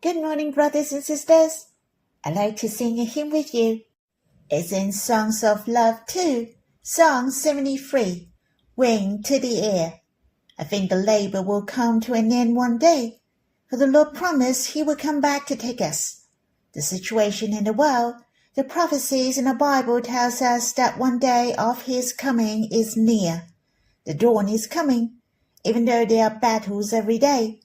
Good morning, brothers and sisters. I'd like to sing a hymn with you. It's in Songs of Love 2, Song 73, Wing to the Air. I think the labor will come to an end one day, for the Lord promised He would come back to take us. The situation in the world, the prophecies in the Bible tells us that one day of His coming is near. The dawn is coming, even though there are battles every day.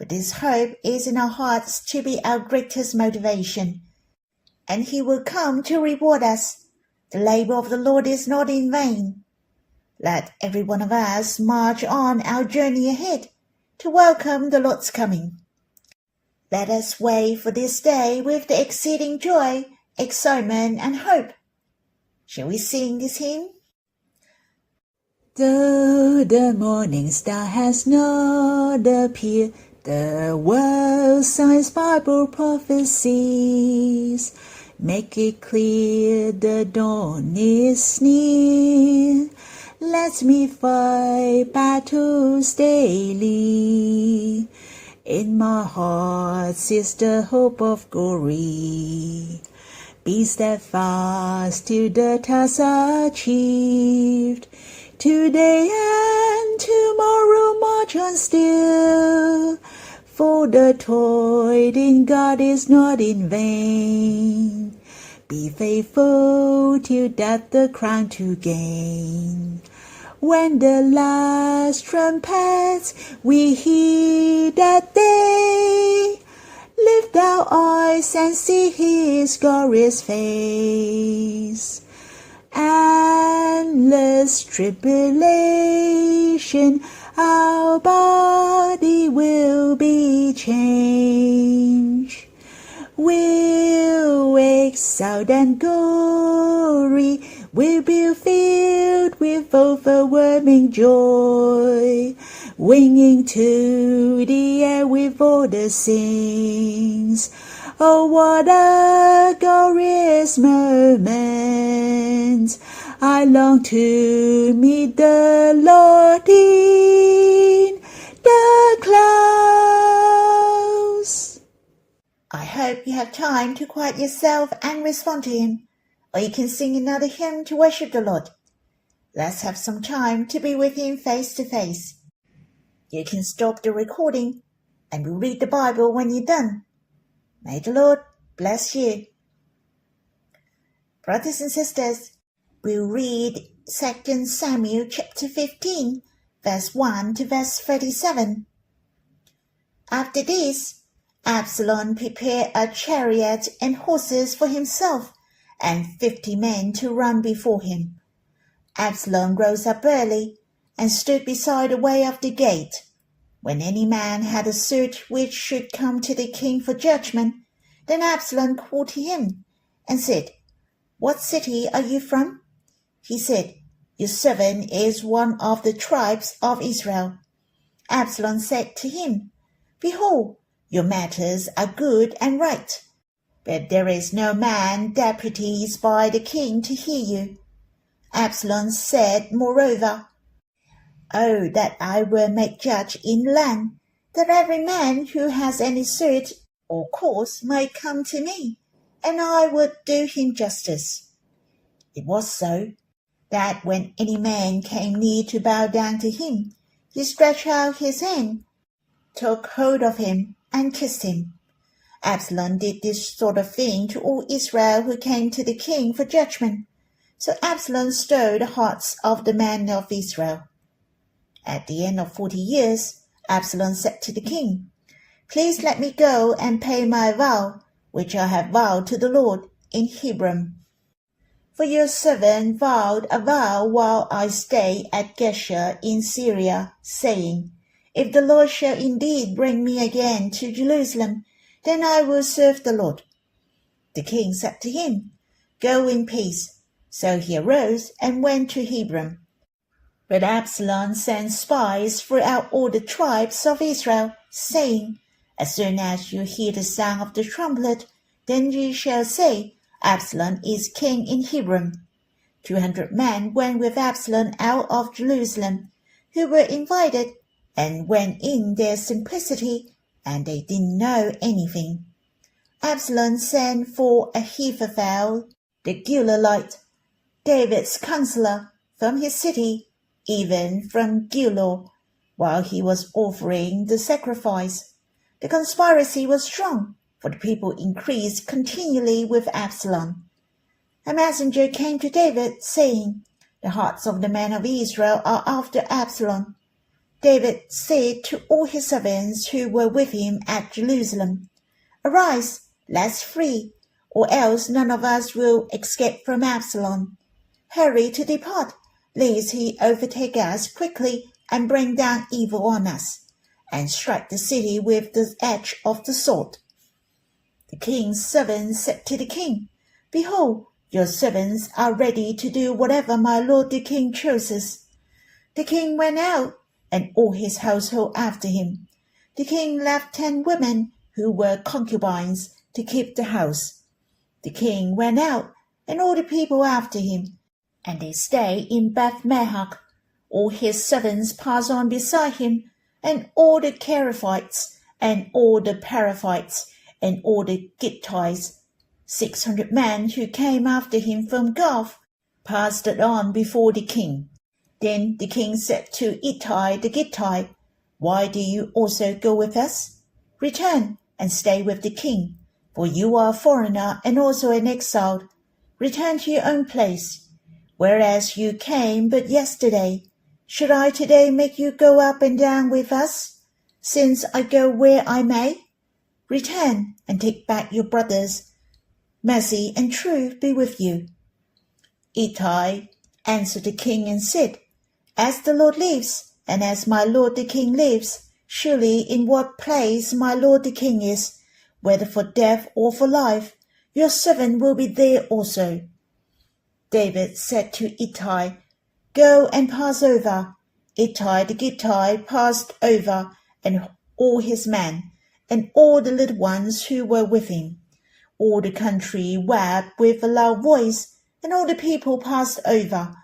But this hope is in our hearts to be our greatest motivation. And He will come to reward us. The labor of the Lord is not in vain. Let every one of us march on our journey ahead to welcome the Lord's coming. Let us wait for this day with the exceeding joy, excitement, and hope. Shall we sing this hymn? Though the morning star has not appeared, the world signs Bible prophecies make it clear the dawn is near. Let me fight battles daily. In my heart is the hope of glory. Be steadfast till the task achieved. Today and tomorrow march on still, for the toil in God is not in vain. Be faithful till death the crown to gain. When the last trumpets we hear that day, lift our eyes and see His glorious face. Endless tribulation, our body will be changed. We'll exult and glory, we'll be filled with overwhelming joy, winging to the air with all the saints. Oh, what a glorious moment! I long to meet the Lord in the clouds. I hope you have time to quiet yourself and respond to Him, or you can sing another hymn to worship the Lord. Let's have some time to be with Him face to face. You can stop the recording and we'll read the Bible when you're done. May the Lord bless you. Brothers and sisters, we'll read 2 Samuel chapter 15, verse 1 to verse 37. After this, Absalom prepared a chariot and horses for himself, and 50 men to run before him. Absalom rose up early and stood beside the way of the gate. When any man had a suit which should come to the king for judgment, then Absalom called to him and said, What city are you from? He said, Your servant is one of the tribes of Israel. Absalom said to him, Behold, your matters are good and right, but there is no man deputies by the king to hear you. Absalom said, moreover, Oh, that I were made judge in land, that every man who has any suit or cause might come to me, and I would do him justice. It was so, that when any man came near to bow down to him, he stretched out his hand, took hold of him, and kissed him. Absalom did this sort of thing to all Israel who came to the king for judgment. So Absalom stirred the hearts of the men of Israel. At the end of 40 years, Absalom said to the king, Please let me go and pay my vow, which I have vowed to the Lord in Hebron. For your servant vowed a vow while I stay at Geshur in Syria, saying, If the Lord shall indeed bring me again to Jerusalem, then I will serve the Lord. The king said to him, Go in peace. So he arose and went to Hebron. But Absalom sent spies throughout all the tribes of Israel, saying, As soon as you hear the sound of the trumpet, then you shall say, Absalom is king in Hebron. 200 men went with Absalom out of Jerusalem, who were invited, and went in their simplicity and they didn't know anything. Absalom sent for Ahithophel the Gileadite, David's counselor, from his city, even from Gilead, while he was offering the sacrifice. The conspiracy was strong, for the people increased continually with Absalom. A messenger came to David, saying, "The hearts of the men of Israel are after Absalom." David said to all his servants who were with him at Jerusalem, "Arise, let's flee, or else none of us will escape from Absalom. Hurry to depart, lest he overtake us quickly and bring down evil on us, and strike the city with the edge of the sword." The king's servants said to the king, "Behold, your servants are ready to do whatever my lord the king chooses." The king went out, and all his household after him. The king left 10 women who were concubines to keep the house. The king went out, and all the people after him, and they stayed in Beth-mehach. All his servants passed on beside him, and all the Cherethites, and all the Perizzites, and all the Gittites. 600 men who came after him from Gath passed on before the king. Then the king said to Ittai the Gittite, "Why do you also go with us? Return and stay with the king, for you are a foreigner and also an exile. Return to your own place, whereas you came but yesterday. Should I today make you go up and down with us, since I go where I may? Return and take back your brothers. Mercy and truth be with you." Ittai answered the king and said, "As the Lord lives, and as my lord the king lives, surely in what place my lord the king is, whether for death or for life, your servant will be there also." David said to Ittai, "Go and pass over." Ittai the Gittite passed over, and all his men, and all the little ones who were with him. All the country wept with a loud voice, and all the people passed over.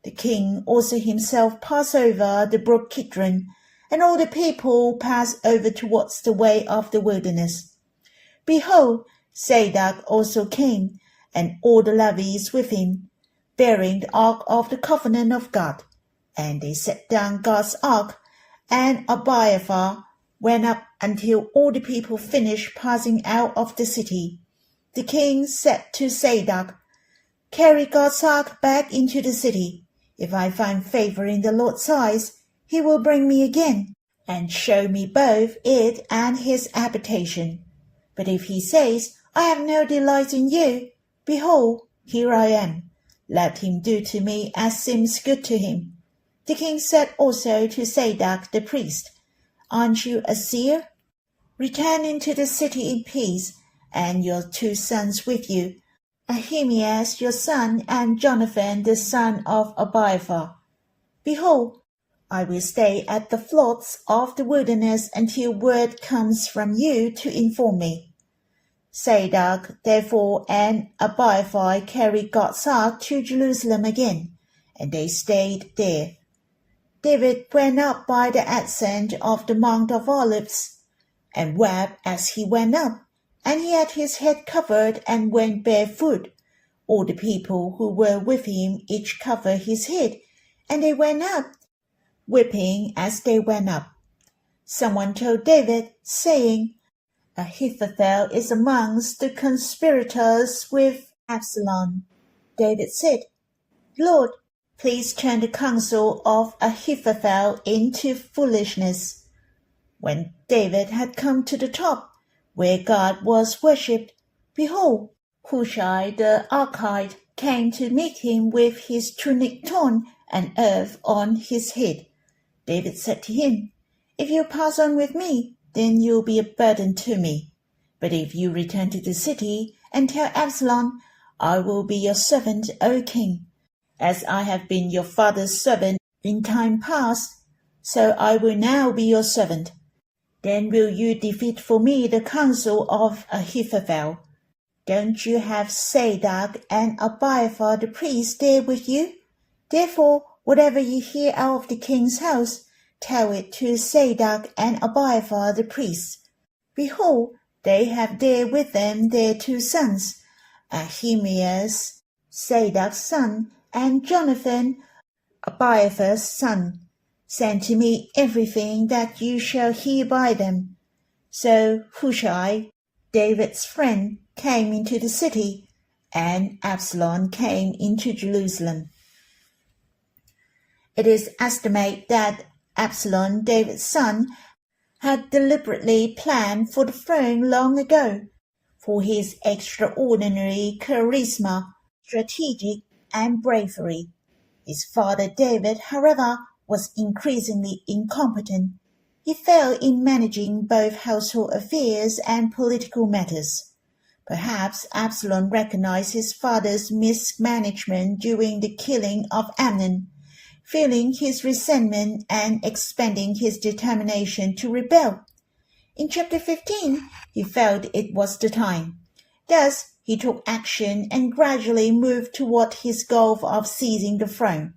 The king also himself passed over the brook Kidron, and all the people passed over towards the way of the wilderness. Behold, Zadok also came, and all the Levites with him, bearing the ark of the covenant of God. And they set down God's ark, and Abiathar went up until all the people finished passing out of the city. The king said to Zadok, "Carry God's ark back into the city. If I find favor in the Lord's eyes, he will bring me again, and show me both it and his habitation. But if he says, I have no delight in you, behold, here I am. Let him do to me as seems good to him." The king said also to Zadok the priest, "Aren't you a seer? Return into the city in peace, and your 2 sons with you, Ahimaaz your son, and Jonathan the son of Abiathar. Behold, I will stay at the floods of the wilderness until word comes from you to inform me." Zadok therefore and Abiathar carried God's ark to Jerusalem again, and they stayed there. David went up by the ascent of the Mount of Olives, and wept as he went up, and he had his head covered and went barefoot. All the people who were with him each covered his head, and they went up, weeping as they went up. Someone told David, saying, "Ahithophel is amongst the conspirators with Absalom." David said, "Lord, please turn the counsel of Ahithophel into foolishness." When David had come to the top, where God was worshipped, behold, Hushai the Archite came to meet him with his tunic torn and earth on his head. David said to him, "If you pass on with me, then you'll be a burden to me. But if you return to the city and tell Absalom, I will be your servant, O king. As I have been your father's servant in time past, so I will now be your servant. Then will you defeat for me the counsel of Ahithophel. Don't you have Zadok and Abiathar the priest there with you? Therefore, whatever you hear out of the king's house, tell it to Zadok and Abiathar the priests. Behold, they have there with them their 2 sons, Ahimaaz, Zadok's son, and Jonathan, Abiathar's son. Send to me everything that you shall hear by them. So Hushai, David's friend, came into the city, and Absalom came into Jerusalem. It is estimated that Absalom, David's son, had deliberately planned for the throne long ago, for his extraordinary charisma, strategy, and bravery. His father David, however, was increasingly incompetent. He failed in managing both household affairs and political matters. Perhaps Absalom recognized his father's mismanagement during the killing of Amnon, feeling his resentment and expanding his determination to rebel. In chapter 15, he felt it was the time. Thus, he took action and gradually moved toward his goal of seizing the throne.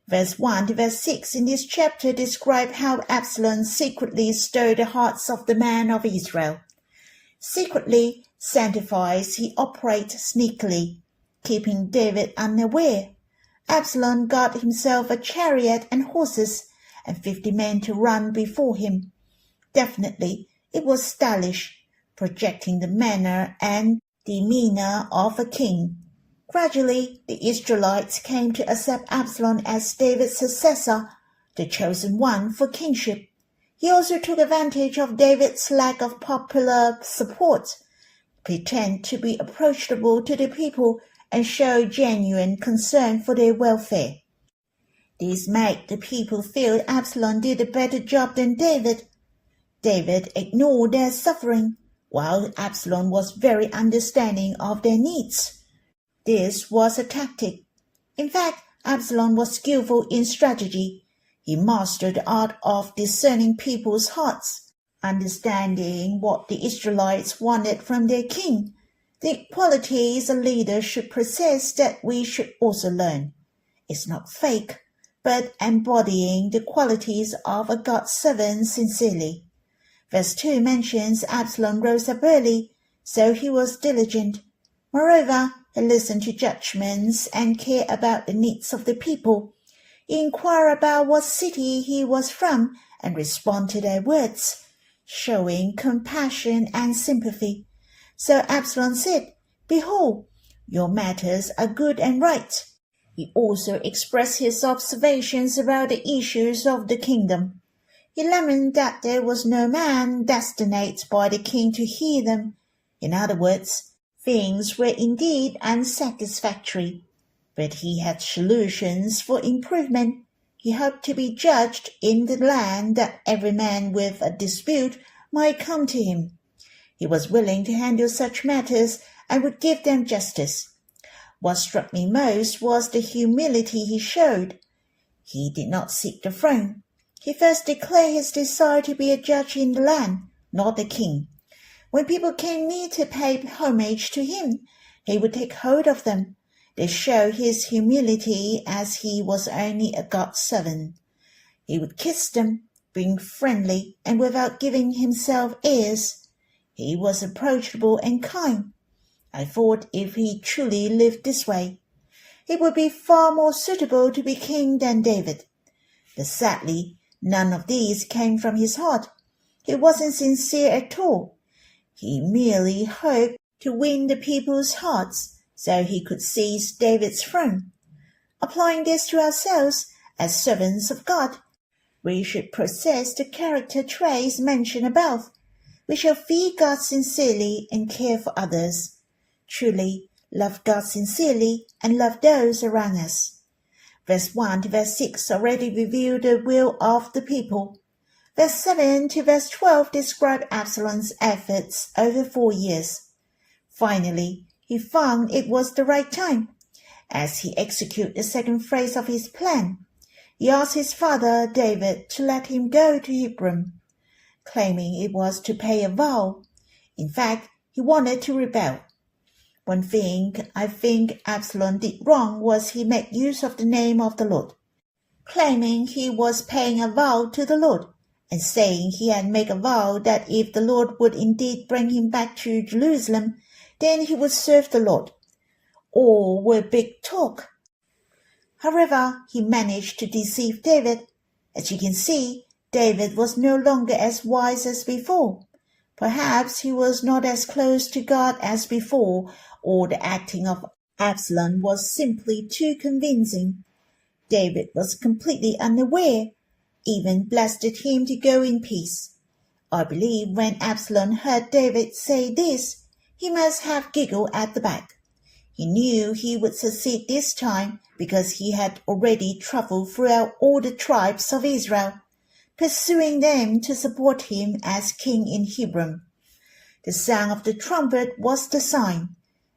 Verse 1 to verse 6 in this chapter describe how Absalom secretly stirred the hearts of the men of Israel. Secretly sanctifies, he operates sneakily, keeping David unaware. Absalom got himself a chariot and horses, and 50 men to run before him. Definitely, it was stylish, projecting the manner and demeanor of a king. Gradually, the Israelites came to accept Absalom as David's successor, the chosen one for kingship. He also took advantage of David's lack of popular support, pretend to be approachable to the people, and show genuine concern for their welfare. This made the people feel Absalom did a better job than David. David ignored their suffering, while Absalom was very understanding of their needs. This was a tactic. In fact, Absalom was skillful in strategy. He mastered the art of discerning people's hearts, understanding what the Israelites wanted from their king, the qualities a leader should possess that we should also learn. It's not fake, but embodying the qualities of a God's servant sincerely. Verse 2 mentions Absalom rose up early, so he was diligent. Moreover, he listened to judgments and cared about the needs of the people. He inquired about what city he was from and responded to their words, showing compassion and sympathy. So Absalom said, "Behold, your matters are good and right." He also expressed his observations about the issues of the kingdom. He lamented that there was no man destined by the king to hear them. In other words, things were indeed unsatisfactory, but he had solutions for improvement. He hoped to be judged in the land, that every man with a dispute might come to him. He was willing to handle such matters and would give them justice. What struck me most was the humility he showed. He did not seek the throne. He first declared his desire to be a judge in the land, not the king. When people came near to pay homage to him, he would take hold of them. They showed his humility, as he was only a God's servant. He would kiss them, being friendly and without giving himself airs. He was approachable and kind. I thought if he truly lived this way, he would be far more suitable to be king than David. But sadly, none of these came from his heart. He wasn't sincere at all. He merely hoped to win the people's hearts so he could seize David's throne. Applying this to ourselves as servants of God, we should possess the character traits mentioned above. We shall fear God sincerely and care for others. Truly, love God sincerely and love those around us. Verse 1 to verse 6 already reveal the will of the people. Verse 7 to verse 12 describe Absalom's efforts over 4 years. Finally, he found it was the right time. As he executed the second phase of his plan, he asked his father David to let him go to Hebron, claiming it was to pay a vow. In fact, he wanted to rebel. One thing I think Absalom did wrong was he made use of the name of the Lord, claiming he was paying a vow to the Lord, and saying he had made a vow that if the Lord would indeed bring him back to Jerusalem, then he would serve the Lord. All were big talk. However, he managed to deceive David. As you can see, David was no longer as wise as before. Perhaps he was not as close to God as before, or the acting of Absalom was simply too convincing. David was completely unaware, even blessed him to go in peace. I believe when Absalom heard David say this, he must have giggled at the back. He knew he would succeed this time because he had already traveled throughout all the tribes of Israel, pursuing them to support him as king in Hebron. The sound of the trumpet was the sign.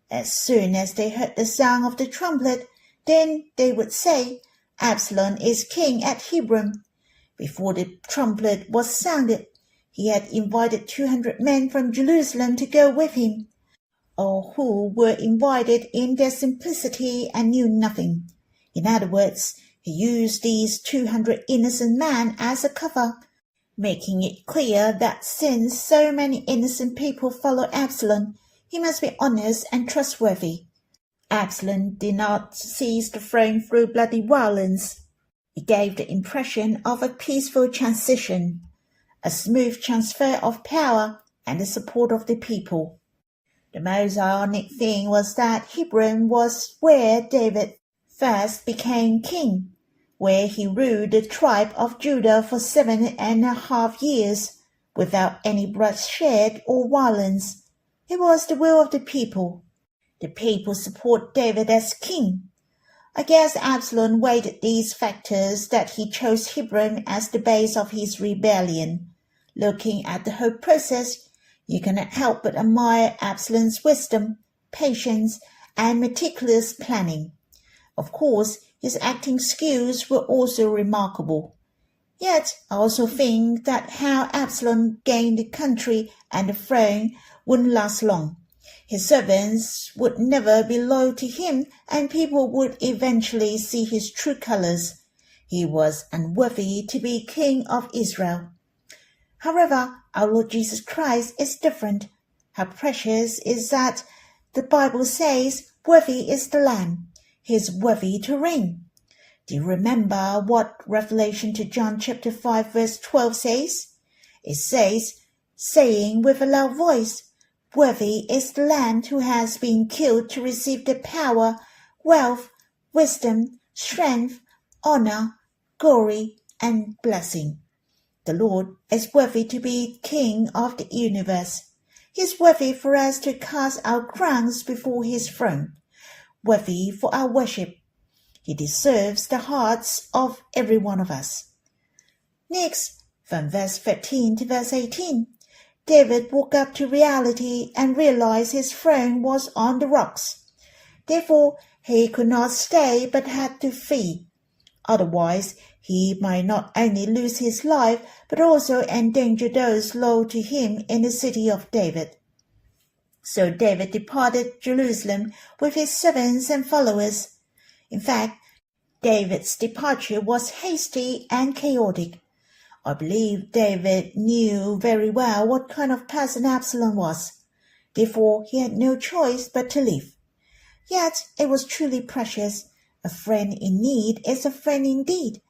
As soon as they heard the sound of the trumpet, then they would say, Absalom is king at Hebron. Before the trumpet was sounded, he had invited 200 men from Jerusalem to go with him, all who were invited in their simplicity and knew nothing. In other words, he used these 200 innocent men as a cover, making it clear that since so many innocent people follow Absalom, he must be honest and trustworthy. Absalom did not seize the throne through bloody violence. It gave the impression of a peaceful transition, a smooth transfer of power and the support of the people. The most ironic thing was that Hebron was where David first became king, where he ruled the tribe of Judah for 7.5 years, without any bloodshed or violence. It was the will of the people. The people support David as king. I guess Absalom weighed these factors that he chose Hebron as the base of his rebellion. Looking at the whole process, you cannot help but admire Absalom's wisdom, patience, and meticulous planning. Of course, his acting skills were also remarkable. Yet, I also think that how Absalom gained the country and the throne wouldn't last long. His servants would never be loyal to him, and people would eventually see his true colors. He was unworthy to be king of Israel. However, our Lord Jesus Christ is different. How precious is that the Bible says, worthy is the Lamb. He is worthy to reign. Do you remember what Revelation to John chapter 5 verse 12 says? It says, saying with a loud voice, worthy is the Lamb who has been killed to receive the power, wealth, wisdom, strength, honor, glory, and blessing. The Lord is worthy to be King of the universe. He is worthy for us to cast our crowns before his throne, worthy for our worship. He deserves the hearts of every one of us. Next, from verse 13 to verse 18, David woke up to reality and realized his throne was on the rocks. Therefore, he could not stay but had to flee. Otherwise, he might not only lose his life but also endanger those loyal to him in the city of David. So David departed Jerusalem with his servants and followers. In fact, David's departure was hasty and chaotic. I believe David knew very well what kind of person Absalom was. Therefore, he had no choice but to leave. Yet it was truly precious. A friend in need is a friend indeed.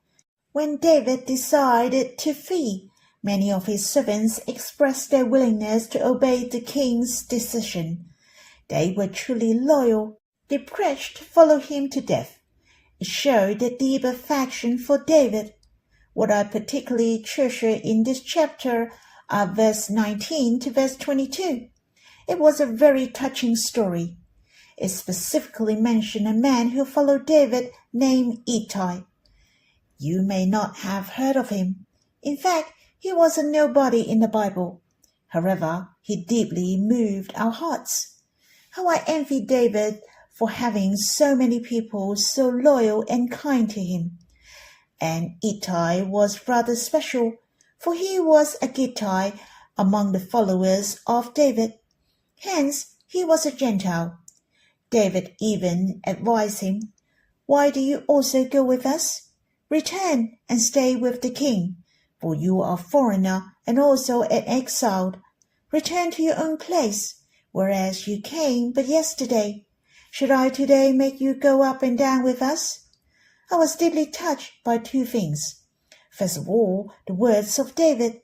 When David decided to flee, many of his servants expressed their willingness to obey the king's decision. They were truly loyal. They pledged to follow him to death. It showed a deep affection for David. What I particularly treasure in this chapter are verse 19 to verse 22. It was a very touching story. It specifically mentioned a man who followed David named Ittai. You may not have heard of him. In fact, he was a nobody in the Bible. However, he deeply moved our hearts. How I envy David for having so many people so loyal and kind to him. And Ittai was rather special, for he was a Gittite among the followers of David. Hence, he was a Gentile. David even advised him, "Why do you also go with us? Return and stay with the king, for you are a foreigner and also an exile. Return to your own place, whereas you came but yesterday. Should I today make you go up and down with us?" I was deeply touched by two things. First of all, the words of David.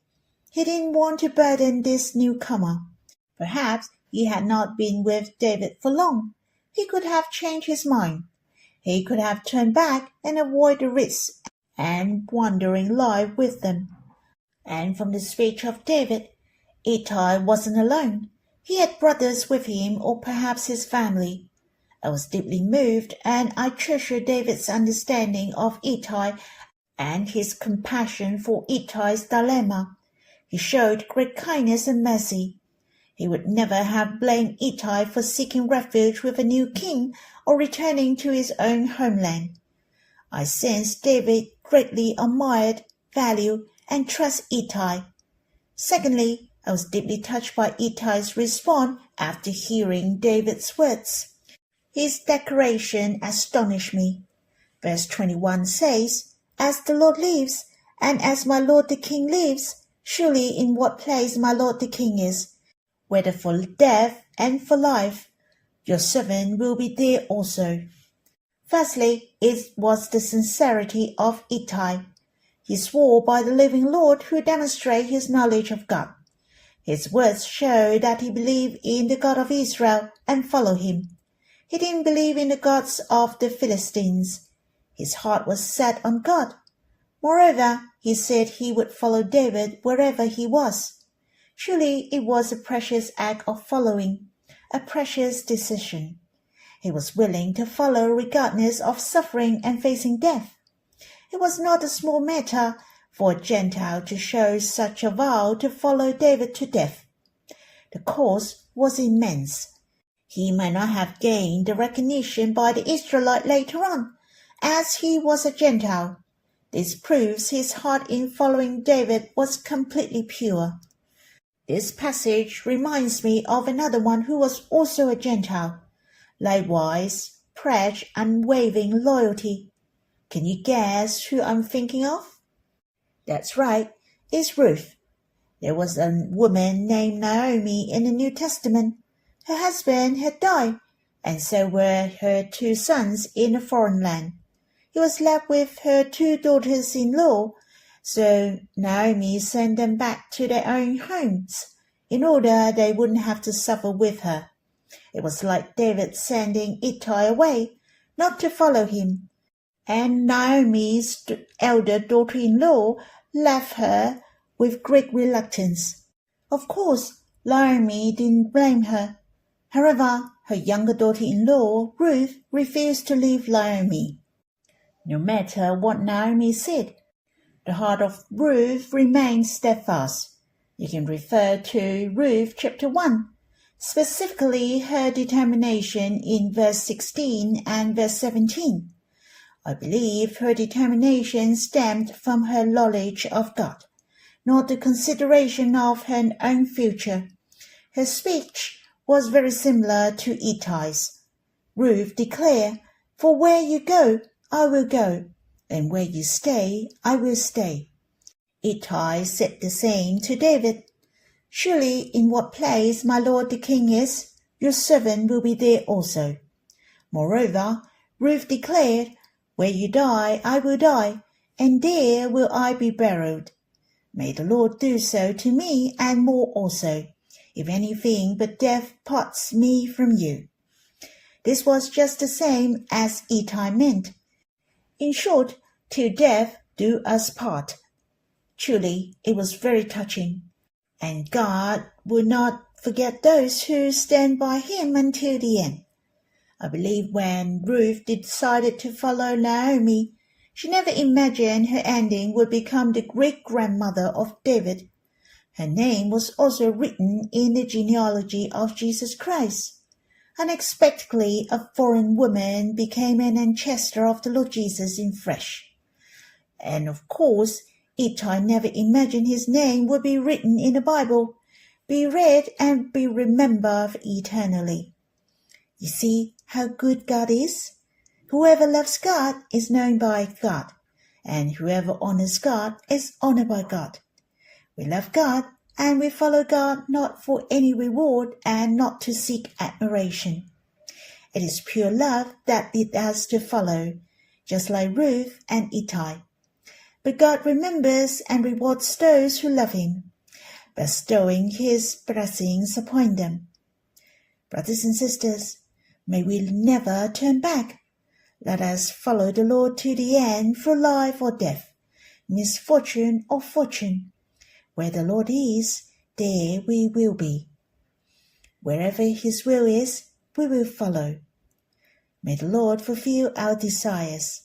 He didn't want to burden this newcomer. Perhaps he had not been with David for long. He could have changed his mind. He could have turned back and avoided the risks and wandering life with them. And from the speech of David, Ittai wasn't alone. He had brothers with him, or perhaps his family. I was deeply moved, and I treasure David's understanding of Ittai and his compassion for Ittai's dilemma. He showed great kindness and mercy. He would never have blamed Ittai for seeking refuge with a new king or returning to his own homeland. I sensed David greatly admired, valued, and trusted Ittai. Secondly, I was deeply touched by Ittai's response after hearing David's words. His declaration astonished me. Verse 21 says, "As the Lord lives, and as my lord the king lives, surely in what place my lord the king is, whether for death and for life, your servant will be there also." Firstly, it was the sincerity of Ittai. He swore by the living Lord who demonstrated his knowledge of God. His words show that he believed in the God of Israel and followed him. He didn't believe in the gods of the Philistines. His heart was set on God. Moreover, he said he would follow David wherever he was. Surely it was a precious act of following, a precious decision. He was willing to follow regardless of suffering and facing death. It was not a small matter for a Gentile to show such a vow to follow David to death. The cost was immense. He might not have gained the recognition by the Israelite later on, as he was a Gentile. This proves his heart in following David was completely pure. This passage reminds me of another one who was also a Gentile. Likewise, pledged unwavering loyalty. Can you guess who I'm thinking of? That's right, it's Ruth. There was a woman named Naomi in the New Testament. Her husband had died, and so were her two sons in a foreign land. He was left with her two daughters-in-law, so Naomi sent them back to their own homes, in order they wouldn't have to suffer with her. It was like David sending Ittai away, not to follow him, and Naomi's elder daughter-in-law left her with great reluctance. Of course, Naomi didn't blame her. However, her younger daughter-in-law, Ruth, refused to leave Naomi. No matter what Naomi said, the heart of Ruth remained steadfast. You can refer to Ruth chapter 1, specifically her determination in verse 16 and verse 17. I believe her determination stemmed from her knowledge of God, not the consideration of her own future. Her speech was very similar to Ittai's. Ruth declared, "For where you go, I will go, and where you stay, I will stay." Ittai said the same to David. "Surely in what place my lord the king is, your servant will be there also." Moreover, Ruth declared, "Where you die, I will die, and there will I be buried. May the Lord do so to me, and more also, if anything but death parts me from you." This was just the same as Ittai meant. In short, till death do us part. Truly, it was very touching, and God will not forget those who stand by him until the end. I believe when Ruth decided to follow Naomi, she never imagined her ending would become the great-grandmother of David. Her name was also written in the genealogy of Jesus Christ. Unexpectedly, a foreign woman became an ancestor of the Lord Jesus in flesh. And of course, Ittai never imagined his name would be written in the Bible, be read and be remembered eternally. You see how good God is? Whoever loves God is known by God, and whoever honors God is honored by God. We love God and we follow God not for any reward and not to seek admiration. It is pure love that leads us to follow, just like Ruth and Ittai. But God remembers and rewards those who love Him, bestowing His blessings upon them. Brothers and sisters, may we never turn back. Let us follow the Lord to the end through life or death, misfortune or fortune. Where the Lord is, there we will be. Wherever His will is, we will follow. May the Lord fulfill our desires.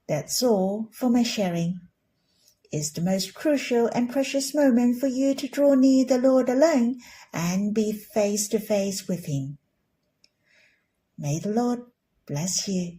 That's all for my sharing. It's the most crucial and precious moment for you to draw near the Lord alone and be face to face with Him. May the Lord bless you.